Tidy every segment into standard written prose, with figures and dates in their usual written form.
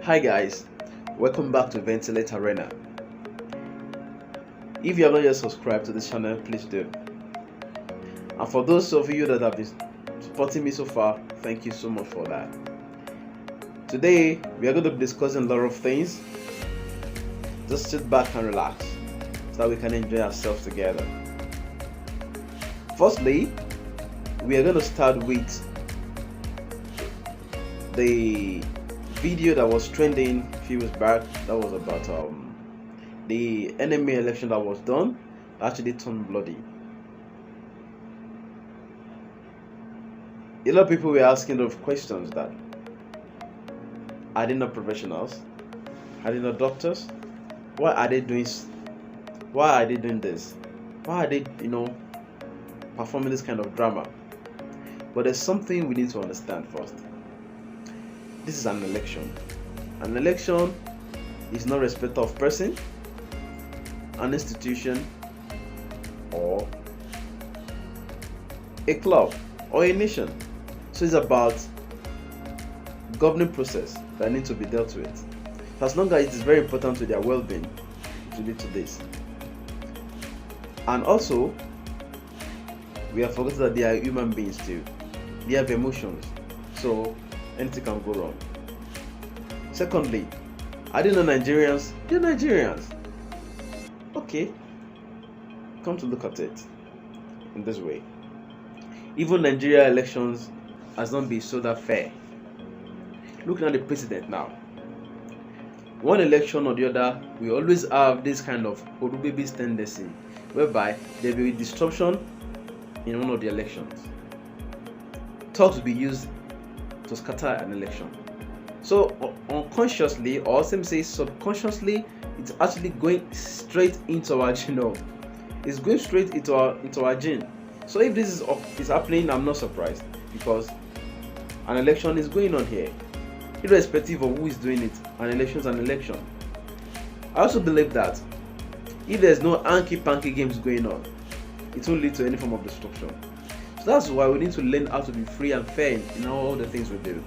Hi guys, welcome back to Ventilate Arena. If you have not yet subscribed to this channel, please do. And for those of you that have been supporting me so far, thank you so much for that. Today we are going to be discussing a lot of things. Just sit back and relax so that we can enjoy ourselves together. Firstly, we are going to start with the video that was trending a few weeks back. That was about the NMA election that was done, actually turned bloody. A lot of people were asking those questions that, are they not professionals? Are they not doctors? Why are they doing this? Why are they, performing this kind of drama? But there's something we need to understand first. This is an election. An election is not respect of person, an institution, or a club or a nation. So it's about governing process that needs to be dealt with. So as long as it is very important to their well-being, it will lead to this. And also, we have forgotten that they are human beings too. They have emotions. So anything can go wrong. Secondly, are they not Nigerians? They're Nigerians. Okay. Come to look at it in this way. Even Nigeria elections has not been so that fair. Looking at the president now. One election or the other, we always have this kind of baby's tendency whereby there will be disruption in one of the elections. Talks will be used to scatter an election. So unconsciously, or some say subconsciously, it's actually going straight into our genome. It's going straight into our gene. So if this is happening, I'm not surprised, because an election is going on here. Irrespective of who is doing it, an election is an election. I also believe that if there's no hanky-panky games going on, it won't lead to any form of destruction. So that's why we need to learn how to be free and fair in all the things we do.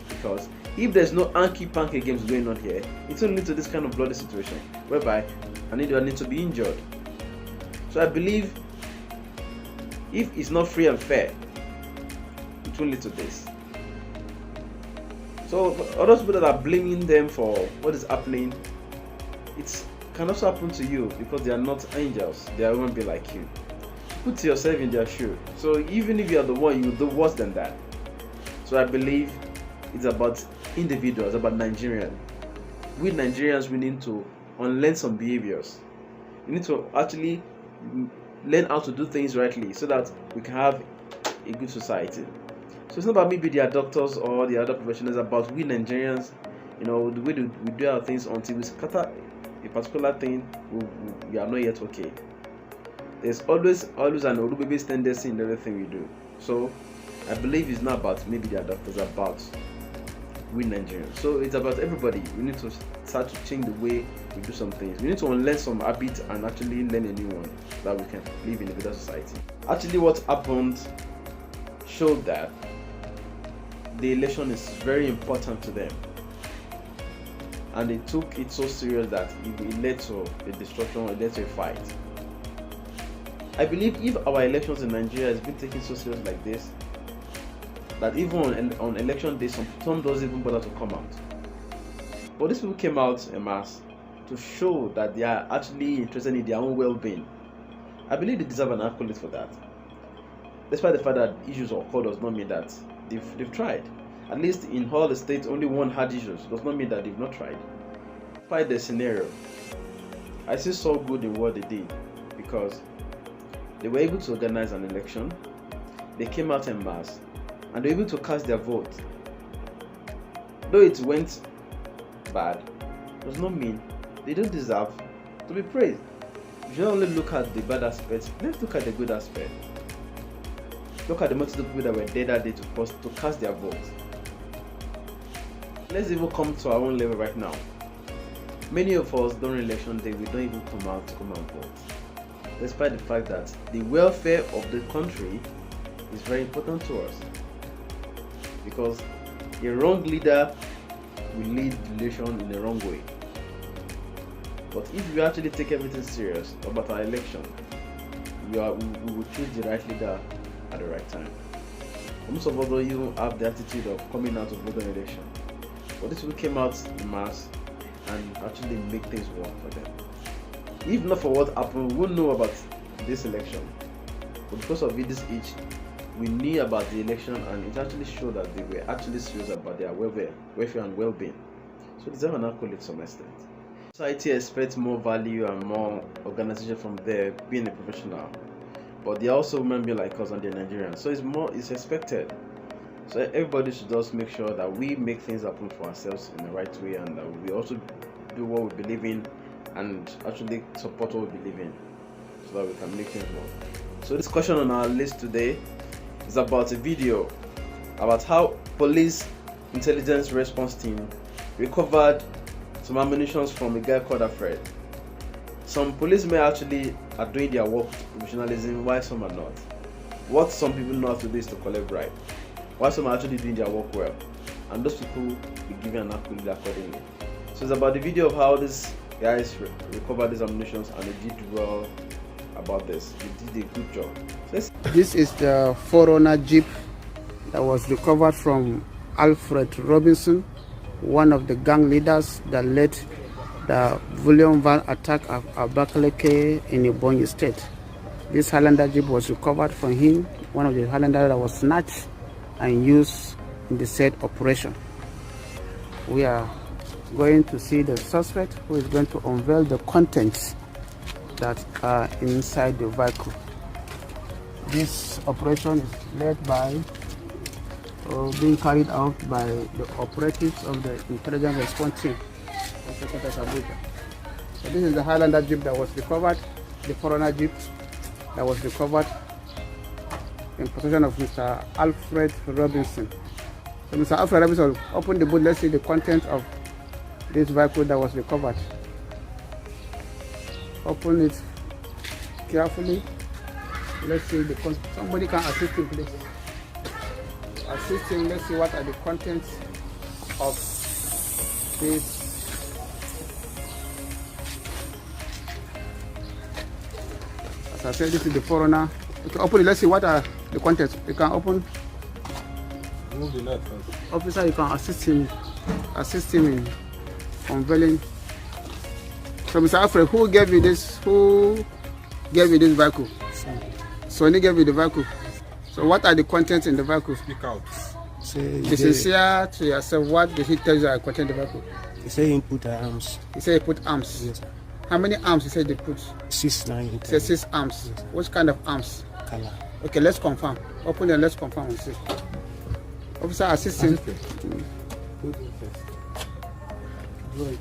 Because if there's no hanky-panky games going on here, it will lead to this kind of bloody situation whereby an individual needs to be injured. So I believe if it's not free and fair, it will lead to this. So other people that are blaming them for what is happening, it can also happen to you because they are not angels. They are human beings like you. Put yourself in their shoe. So even if you are the one, you will do worse than that. So I believe it's about individuals, about Nigerians. We Nigerians, we need to unlearn some behaviors. We need to actually learn how to do things rightly so that we can have a good society. So it's not about maybe they are doctors or the other professionals, about we Nigerians, the way we do our things until we scatter a particular thing, we are not yet okay. There's always an Orubebe's tendency in everything we do. So I believe it's not about maybe they are doctors, about we Nigerians. So it's about everybody. We need to start to change the way we do some things. We need to unlearn some habits and actually learn a new one so that we can live in a better society. Actually, what happened showed that the election is very important to them, and they took it so serious that it led to a destruction, it led to a fight. I believe if our elections in Nigeria has been taken so serious like this, that even on election day, some doesn't even bother to come out. But these people came out en masse to show that they are actually interested in their own well-being. I believe they deserve an accolade for that. Despite the fact that issues occur does not mean that they've tried. At least in all the states, only one had issues. Does not mean that they've not tried. Despite the scenario, I still saw good in what they did, because they were able to organize an election. They came out en masse and they were able to cast their vote. Though it went bad, does not mean they don't deserve to be praised. We should not only look at the bad aspects, let's look at the good aspect. Look at the multitude of people that were there that day to cast their votes. Let's even come to our own level right now. Many of us during election day, we don't even come out and vote. Despite the fact that the welfare of the country is very important to us. Because a wrong leader we lead the election in the wrong way. But if we actually take everything serious about our election, we will choose the right leader at the right time. Most of us don't even have the attitude of coming out to vote on election. But these people came out in mass and actually make things work for them. If not for what happened, we wouldn't know about this election. But because of this age, we knew about the election, and it actually showed that they were actually serious about their welfare and well-being. So they deserve an accolade to some extent. Society expects more value and more organization from there being a professional. But they are also human beings like us, and they're Nigerians. So it's expected. So everybody should just make sure that we make things happen for ourselves in the right way, and that we also do what we believe in and actually support what we believe in, so that we can make things work. So this question on our list today is about a video about how police intelligence response team recovered some ammunition from a guy called Alfred. Some policemen actually are doing their work with professionalism, while some are not. What some people know how to do is to collect bribe, while some are actually doing their work well, and those people will be given an accolade accordingly. So it's about the video of how these guys recovered these ammunition, and they did well about this. They did a good job. So this is the 4Runner Jeep that was recovered from Alfred Robinson, one of the gang leaders that led the volume van attack of Abakaleke in Ebonyi State. This Highlander Jeep was recovered from him, one of the Highlander that was snatched and used in the said operation. We are going to see the suspect, who is going to unveil the contents that are inside the vehicle. This operation is led by being carried out by the operatives of the intelligence response team. So this is the Highlander Jeep that was recovered, the 4Runner Jeep that was recovered in possession of Mr. Alfred Robinson. So Mr. Alfred Robinson, open the boot. Let's see the content of this vehicle that was recovered. Open it carefully. Let's see the content. Somebody can assist him, please. Assist him. Let's see what are the contents of this. As I said, this is the 4Runner. You can open it. Let's see what are the contents. You can open. Remove the nut first. Officer, you can assist him in unveiling. So Mr. Alfred, who gave you this? Who gave you this vehicle? Sonny gave you the vehicle. So what are the contents in the vehicle? Speak out. Be sincere to yourself. What did he tell you are content in the vehicle? He said he put arms. He said he put arms. Yes, sir. How many arms he said they put? 6 9. He said 6 arms. Yes, what kind of arms? color. Okay, let's confirm. Open and let's confirm and see. Officer, assist him. Put it first. Good.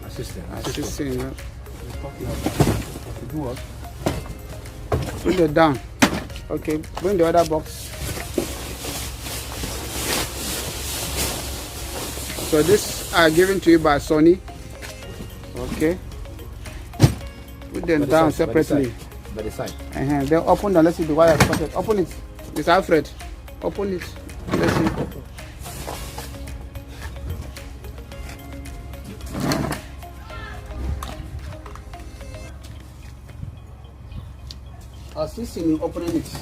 Assist him. Do what? Bring it down. Okay, bring the other box. So this are given to you by Sonny. Okay. Put them down separately. By the side. Then open them. Let's see the wire. Open it. It's Alfred. Open it. Let's see. Assist in opening it.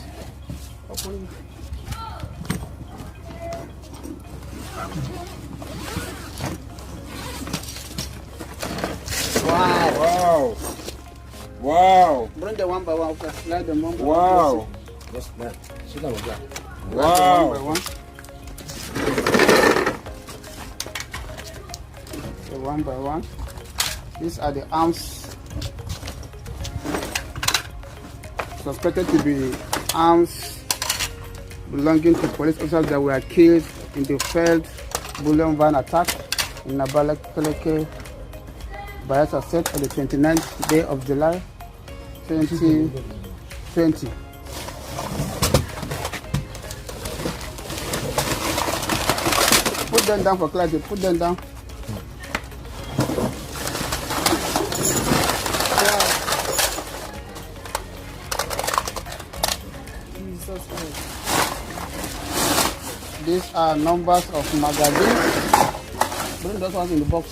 Open it. Wow. Wow. Bring them one by one. Okay. Slide them one by one. Wow. Just that. Sit down with that. Wow. One by one. So one by one. These are the arms suspected to be arms belonging to police officers that were killed in the failed bullion van attack in Abakaleke, Bayelsa State on the 29th day of July 2020. Put them down for clarity. Put them down. These are numbers of magazines. Bring those ones in the box.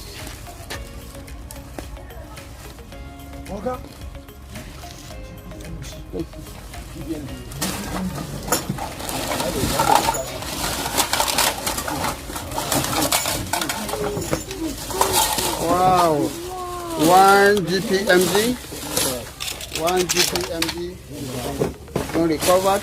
Okay. Wow. 1 GPMG. 1 GPMG. Unrecovered.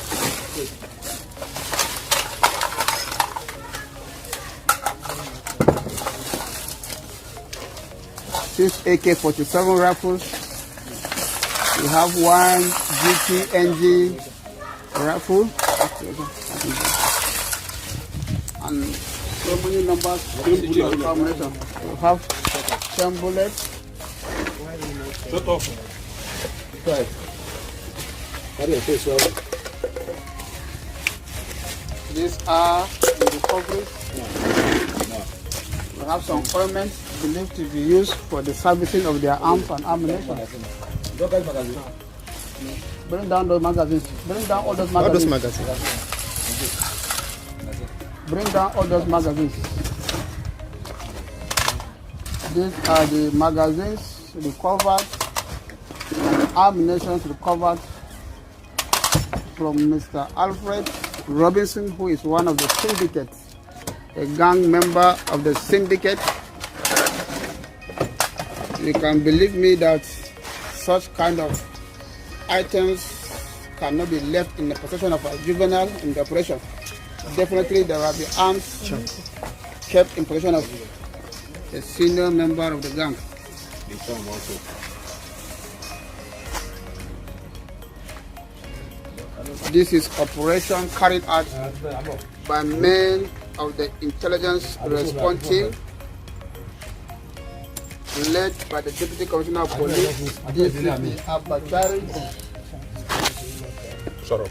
6 AK-47 rifles. We have 1 GPNG rifle. And so many numbers. Combination. We have 10 bullets. Shut off. Right. How do you face well? These are in recovery. We have some ornaments believed to be used for the servicing of their arms and ammunition. Bring down those magazines. Bring down all those magazines. Bring down all those magazines. These are the magazines recovered, ammunition recovered from Mr. Alfred Robinson, who is one of the syndicates, a gang member of the syndicate. You can believe me that such kind of items cannot be left in the possession of a juvenile in the operation. Definitely there will be arms kept in possession of a senior member of the gang. This is operation carried out by men of the intelligence response team, led by the Deputy Commissioner of Police, DCP Abachari. Shut up.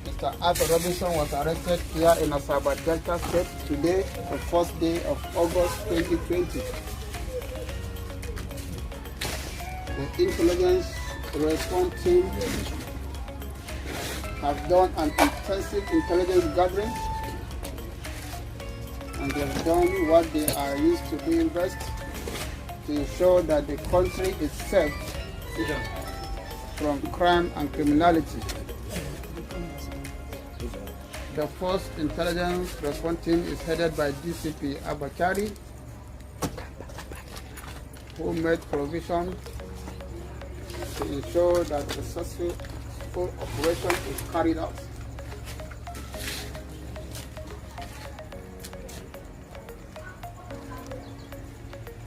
Mr. Arthur Robinson was arrested here in Asaba Delta State today, the first day of August 2020. The intelligence response team have done an intensive intelligence gathering, and they have done what they are used to doing best to ensure that the country is safe from crime and criminality. The first intelligence response team is headed by DCP Abachari, who made provision to ensure that the successful operation is carried out.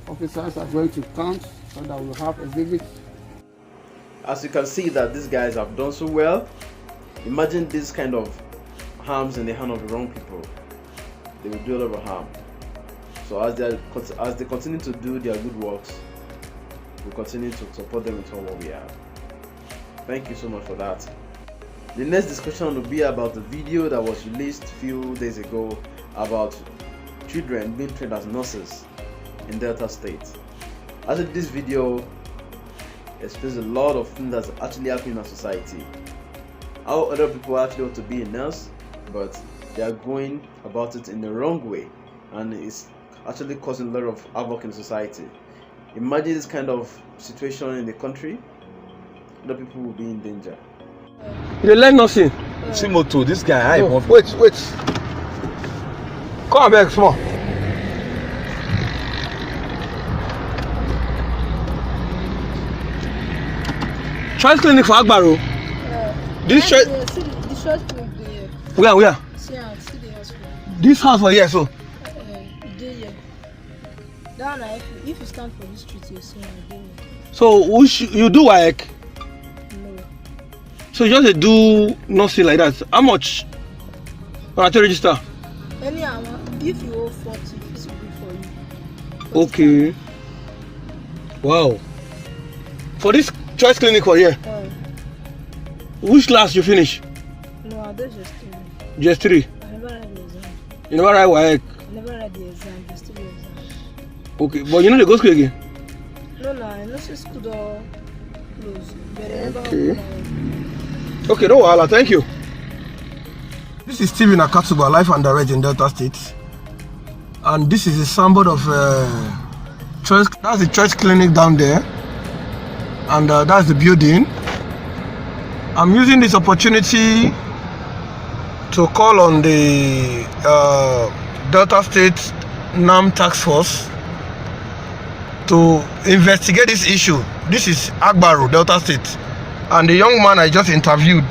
Officers are going to count so that we'll have a vivid. As you can see that these guys have done so well. Imagine this kind of harms in the hand of the wrong people. They will do a lot of harm. So as they continue to do their good works, we'll continue to support them with all what we have. Thank you so much for that. The next discussion will be about the video that was released a few days ago about children being trained as nurses in Delta State. As in this video explains a lot of things that's actually happening in our society. How other people actually want to be a nurse, but they are going about it in the wrong way, and it's actually causing a lot of havoc in society. Imagine this kind of situation in the country, other people will be in danger. They learn nothing. Simoto, this guy. No, wait. Come back small. Choice clinic for Agbaro. This choice. The short clinic there. Where? See the house. This house for here, so. There. Down if you stand for this street, you see there. So you do work? No. So you just do nothing like that. How much? When I register? Any amount. If you owe 40, it's good for you. Okay. Wow. For this choice clinic for here, which class you finish? No, I did just 3. Just 3. I never read the exam. You never write work? I never read the exam, just 3 exams. Okay, but you know they go school again? No, I know school door close. But I never Okay. open. Okay, no wahala, thank you. This is Stephen Akatuba, live and direct in Delta State. And this is a sample of choice. That's the choice clinic down there. And that's the building. I'm using this opportunity to call on the Delta State NAM Task Force to investigate this issue. This is Agbaru, Delta State. And the young man I just interviewed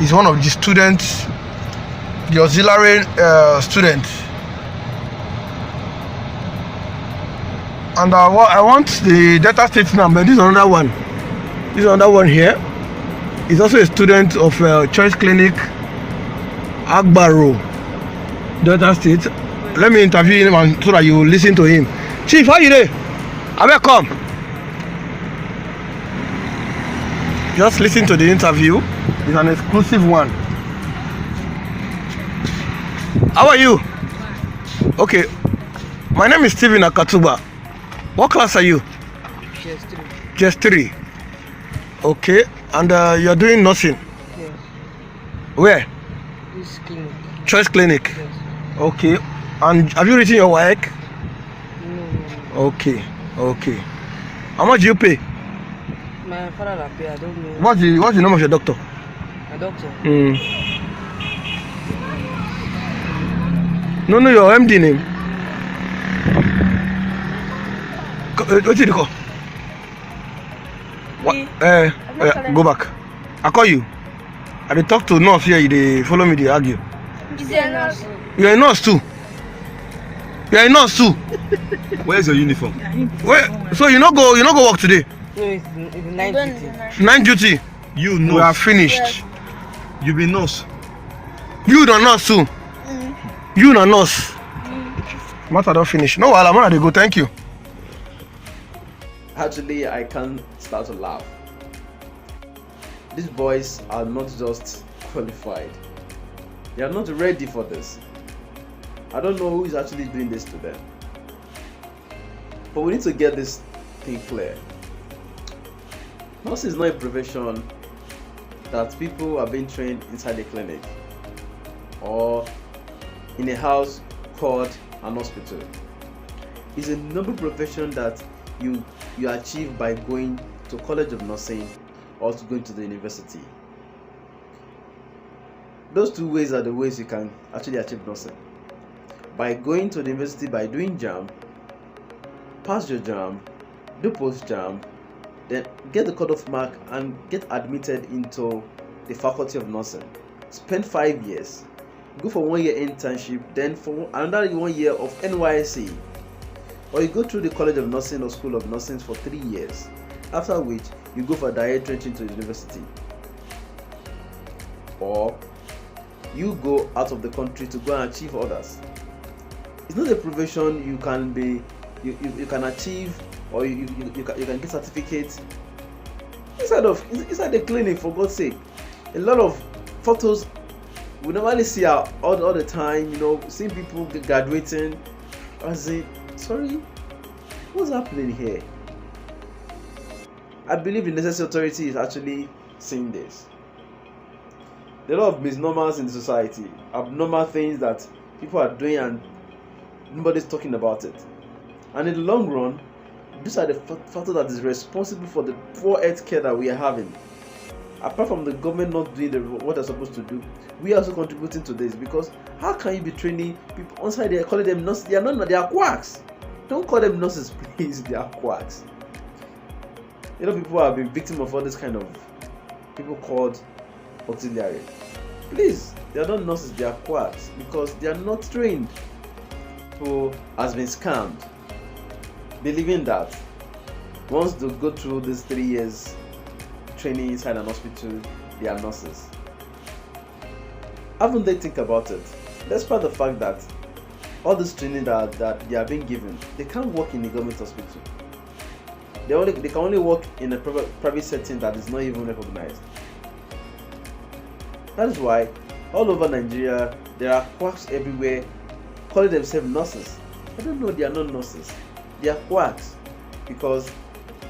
is one of the students, the auxiliary student. And I want the Delta State number. This is another one. This is another one here. He's also a student of Choice Clinic, Agbaru, Delta State. Let me interview him so that you listen to him. Chief, how you there? I will come. Just listen to the interview. It's an exclusive one. How are you? Okay. My name is Stephen Akatuba. What class are you? Just 3. Just 3. Okay. And you're doing nursing? Yes. Where? This clinic. Choice Clinic? Yes. Okay. And have you written your work? No. Okay. Okay. How much do you pay? My father that pay, I don't know. What's the name of your doctor? My doctor. No, your MD name. What did you call? What? Go back. I call you. I dey talk to nurse here. They follow me. They argue. You're a nurse too. You're a nurse too. Where's your uniform? Where? So you not go work today? No, it's night duty. Night duty. You nurse. We are finished. You be nurse. You the nurse too. You the nurse. Matter don't finish. No, I'm gonna go. Thank you. Actually, I can't start to laugh. These boys are not just qualified. They are not ready for this. I don't know who is actually doing this to them. But we need to get this thing clear. Nursing is not a profession that people are being trained inside a clinic or in a house called an hospital. It's a noble profession that you achieve by going to College of Nursing or to going to the university. Those two ways are the ways you can actually achieve nursing. By going to the university, by doing JAM, pass your JAM, do post JAM, then get the cutoff mark and get admitted into the faculty of nursing. Spend 5 years, go for 1 year internship, then for another 1 year of NYSC. Or you go through the College of Nursing or School of Nursing for 3 years, after which you go for direct entry into the university. Or you go out of the country to go and achieve others. It's not a profession you can can achieve or you can get certificates inside the clinic, for God's sake. A lot of photos we normally see all the time, seeing people graduating. I say, sorry, what's happening here? I believe the necessary authority is actually seeing this. There are a lot of misnomers in the society, abnormal things that people are doing and nobody's talking about it. And in the long run, these are the factors that is responsible for the poor health care that we are having. Apart from the government not doing what they're supposed to do, we are also contributing to this, because how can you be training people outside there, calling them nurses? They are quacks. Don't call them nurses, please. They are quacks. People have been victim of all this kind of people called auxiliary. Please, they are not nurses, they are quacks, because they are not trained. People has been scammed, believing that once they go through these 3 years training inside an hospital, they are nurses. Haven't they think about it? Despite the fact that all this training that they are being given, they can't work in a government hospital. They can only work in a private setting that is not even recognized. That is why all over Nigeria there are quacks everywhere calling themselves nurses. I don't know, they are not nurses. They are quacks. Because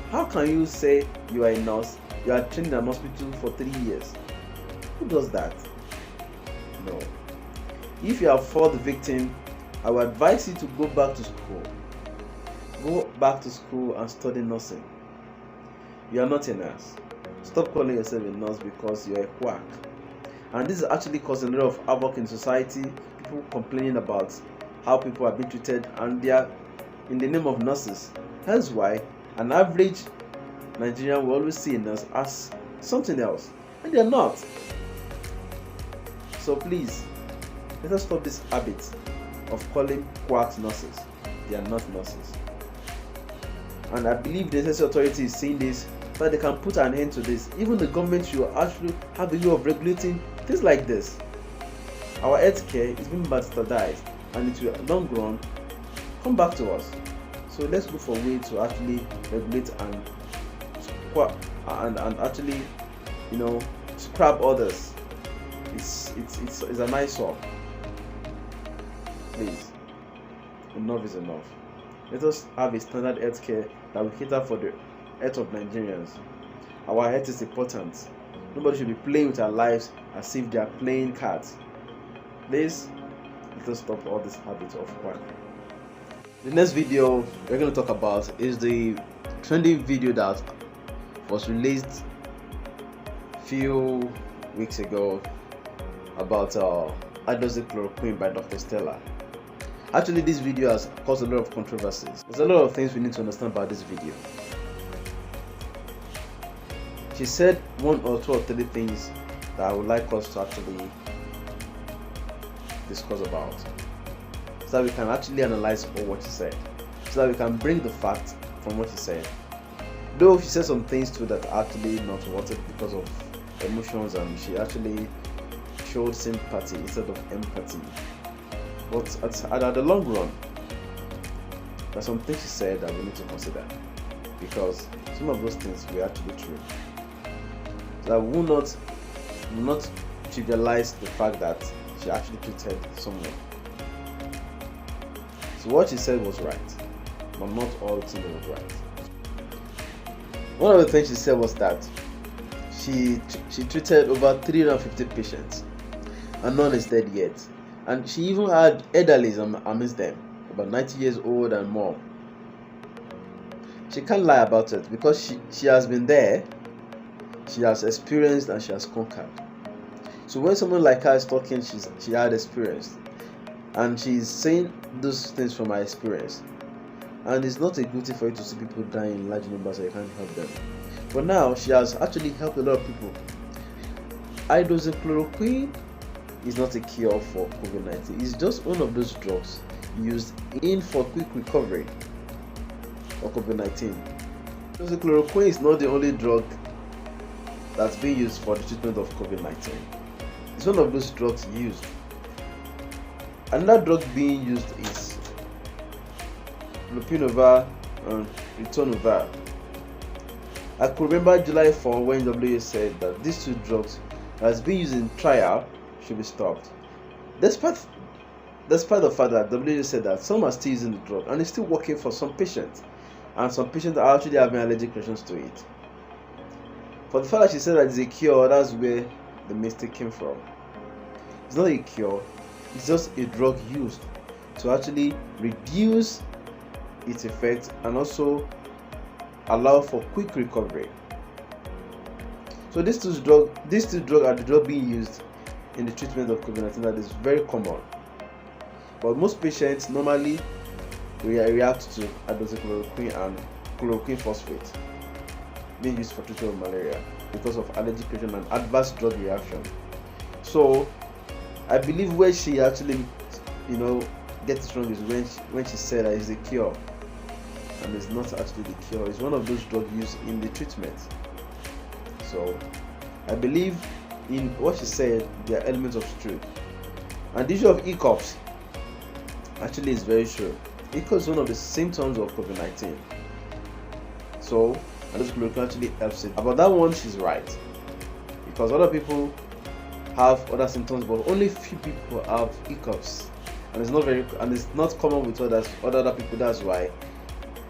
how can you say you are a nurse, you are trained in an hospital for 3 years? Who does that? No. if you have fallen victim, I would advise you to go back to school. Go back to school and study nursing. You are not a nurse. Stop calling yourself a nurse because you're a quack. And this is actually causing a lot of havoc in society. People complaining about how people are being treated, and they are in the name of nurses. That's why an average Nigerian will always see a nurse as something else, and they are not. So please, let us stop this habit of calling quacks nurses. They are not nurses. And I believe the necessary authority is seeing this so that they can put an end to this. Even the government should actually have a way of regulating things like this. Our healthcare is being bastardized, and it will long run come back to us. So let's look for a way to actually regulate and actually, scrap others. It's a nice one. Please, enough is enough. Let us have a standard healthcare that will cater for the health of Nigerians. Our health is important. Nobody should be playing with our lives as if they are playing cards. Please, let us stop all this habit of quack. The next video we're going to talk about is the trending video that was released few weeks ago about hydroxylchloroquine by Dr. Stella. Actually, this video has caused a lot of controversies. There's a lot of things we need to understand about this video. She said 1 or 2 or 3 things that I would like us to actually discuss about, so that we can actually analyze all what she said, so that we can bring the facts from what she said. Though she said some things too that are actually not wanted because of emotions, and she actually showed sympathy instead of empathy. But at the long run, there are some things she said that we need to consider, because some of those things were actually true. That we will not trivialize the fact that she actually treated someone. So what she said was right, but not all things was right. One of the things she said was that she treated over 350 patients, and none is dead yet. And she even had elderlies amongst them, about 90 years old and more. She can't lie about it, because she has been there, she has experienced, and she has conquered. So when someone like her is talking, she had experience, and she's saying those things from her experience. And it's not a good thing for you to see people dying in large numbers and you can't help them. But now she has actually helped a lot of people. Hydroxychloroquine is not a cure for COVID-19. It's just one of those drugs used for quick recovery of COVID-19. Hydroxychloroquine is not the only drug that's being used for the treatment of COVID-19. It's one of those drugs used. Another drug being used is lopinavir and ritonavir. I could remember July 4 when WHO said that these 2 drugs that's being used in trial should be stopped. Despite the fact that WHO said that some are still using the drug and it's still working for some patients, and some patients are actually having allergic reactions to it. For the fact that she said that it's a cure, that's where the mistake came from. It's not a cure, it's just a drug used to actually reduce its effect and also allow for quick recovery. So these two drugs are the drug being used in the treatment of COVID-19 that is very common. But most patients normally react to hydroxychloroquine and chloroquine phosphate being used for treatment of malaria because of allergic reaction and adverse drug reaction. So I believe where she actually gets it wrong is when she said that it's a cure, and it's not actually the cure. It's one of those drugs used in the treatment. So I believe in what she said there are elements of truth. And the issue of hiccups actually is very true. Hiccups is one of the symptoms of COVID-19. So hydroxychloroquine actually helps it. About that one, she's right, because other people have other symptoms, but only few people have hiccups, and it's not common with other people. That's why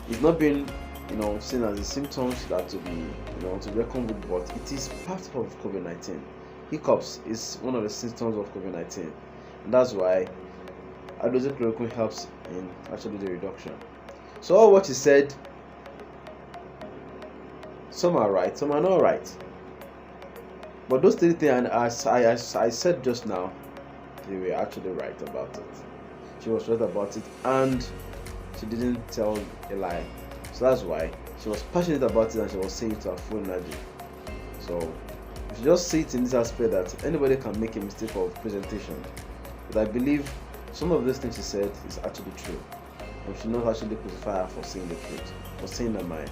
it's not been seen as a symptoms that to be to reckon with, but it is part of COVID-19. Hiccups is one of the symptoms of COVID-19, And that's why hydroxychloroquine helps in actually the reduction. So all what he said, some are right, some are not right. But those 3 things, and as I said just now, they were actually right about it. She was right about it, and she didn't tell a lie. So that's why she was passionate about it, and she was saying it to her full energy. So you should just see it in this aspect that anybody can make a mistake of presentation. But I believe some of those things she said is actually true. We should not actually crucify her for saying the truth, for saying her mind.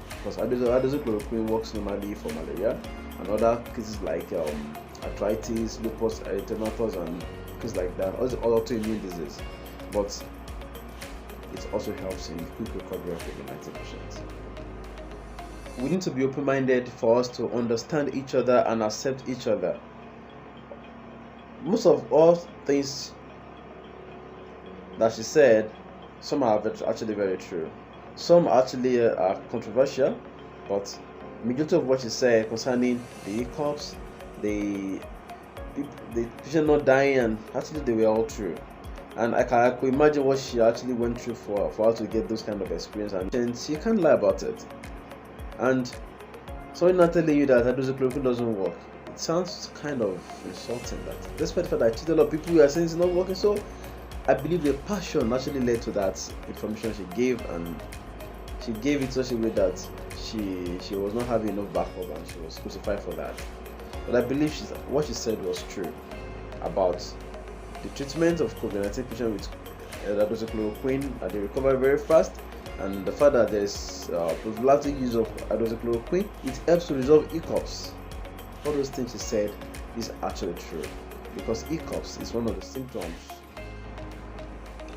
Because hydroxychloroquine works normally for malaria and other cases like arthritis, lupus erythematosus, and cases like that, also autoimmune disease. But it also helps in quick recovery of COVID-19 patients. We need to be open-minded for us to understand each other and accept each other. Most of all things that she said, some are actually very true. Some actually are controversial, but majority of what she said concerning the hiccups, the patient not dying, and actually they were all true. And I could imagine what she actually went through for her to get those kind of experience, and she can't lie about it. And someone not telling you that hydroxychloroquine doesn't work, it sounds kind of insulting. That despite the fact that I cheated a lot of people who are saying it's not working, so I believe the passion actually led to that information she gave, and she gave it such a way that she was not having enough backup, and she was crucified for that. But I believe what she said was true about the treatment of COVID-19 patients with hydroxychloroquine, that they recover very fast, and the fact that there's prophylactic use of hydroxychloroquine, it helps to resolve hiccups. All those things she said is actually true, because hiccups is one of the symptoms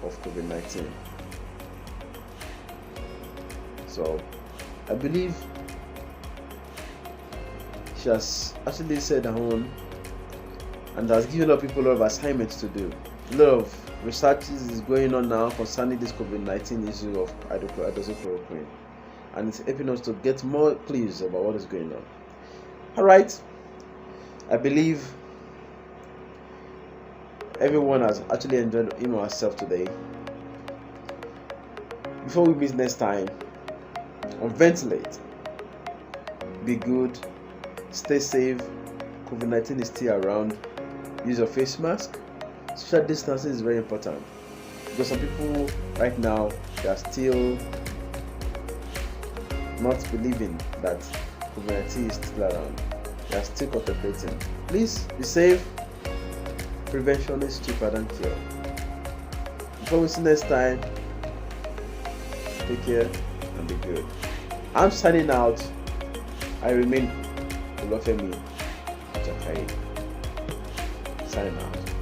of COVID-19. So I believe she has actually said her own, and has given a lot of people a lot of assignments to do. A lot of researches is going on now concerning this COVID-19 issue of hydroxychloroquine, and it's helping us to get more clues about what is going on. Alright, I believe everyone has actually enjoyed him or herself today. Before we meet next time, ventilate, be good, stay safe. COVID-19 is still around. Use your face mask. Social distancing is very important, because some people right now, they are still not believing that COVID-19 is still around. They are still contemplating. Please be safe. Prevention is cheaper than cure. Before we see next time, take care and be good. I'm signing out. I remain Olufemi Ajakai. Signing out.